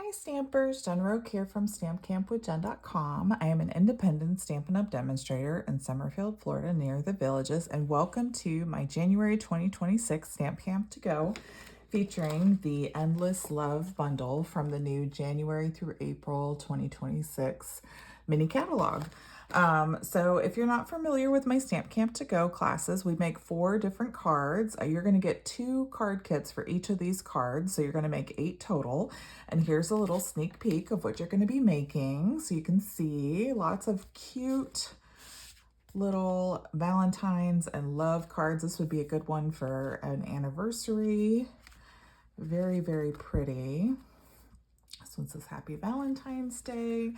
Hi Stampers, Jen Roque here from stampcampwithjen.com. I am an independent Stampin' Up! Demonstrator in Summerfield, Florida near the Villages, and welcome to my January 2026 Stamp Camp to Go featuring the Endless Love bundle from the new January through April 2026 mini catalog. So if you're not familiar with my Stamp Camp to Go classes, we make 4 different cards. You're going to get 2 card kits for each of these cards. So you're going to make 8 total. And here's a little sneak peek of what you're going to be making. So you can see lots of cute little Valentine's and love cards. This would be a good one for an anniversary. Very, very pretty. This one says Happy Valentine's Day.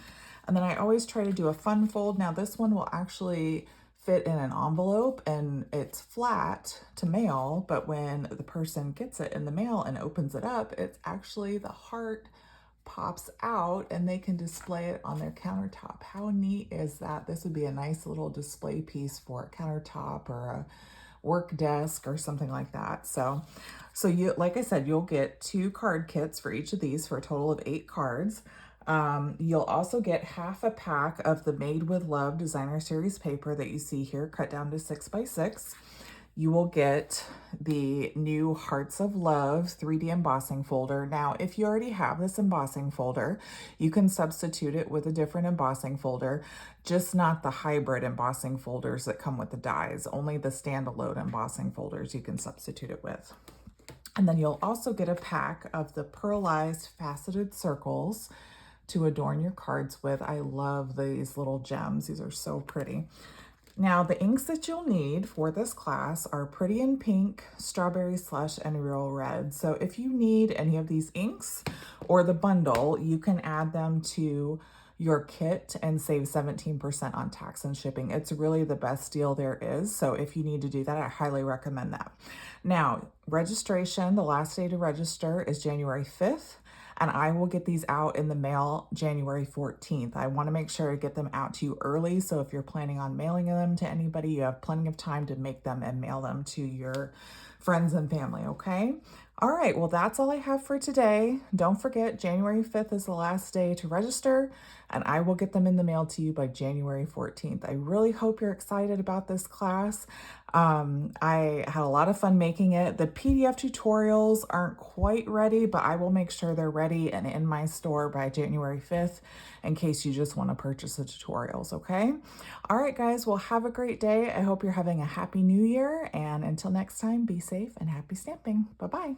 And then I always try to do a fun fold. Now this one will actually fit in an envelope and it's flat to mail, but when the person gets it in the mail and opens it up, it's actually the heart pops out and they can display it on their countertop. How neat is that? This would be a nice little display piece for a countertop or a work desk or something like that. So you, like I said, you'll get 2 card kits for each of these for a total of 8 cards. You'll also get half a pack of the Made with Love designer series paper that you see here, cut down to 6x6. You will get the new Hearts of Love 3D embossing folder. Now, if you already have this embossing folder, you can substitute it with a different embossing folder, just not the hybrid embossing folders that come with the dies, only the standalone embossing folders you can substitute it with. And then you'll also get a pack of the pearlized faceted circles to adorn your cards with. I love these little gems. These are so pretty. Now, the inks that you'll need for this class are Pretty in Pink, Strawberry Slush, and Real Red. So if you need any of these inks or the bundle, you can add them to your kit and save 17% on tax and shipping. It's really the best deal there is. So if you need to do that, I highly recommend that. Now, registration, the last day to register is January 5th. And I will get these out in the mail January 14th. I want to make sure to get them out to you early. So if you're planning on mailing them to anybody, you have plenty of time to make them and mail them to your friends and family, okay? All right, well, that's all I have for today. Don't forget, January 5th is the last day to register, and I will get them in the mail to you by January 14th. I really hope you're excited about this class. I had a lot of fun making it. The PDF tutorials aren't quite ready, but I will make sure they're ready and in my store by January 5th in case you just want to purchase the tutorials, okay? All right, guys, well, have a great day. I hope you're having a happy new year, and until next time, be safe and happy stamping. Bye-bye.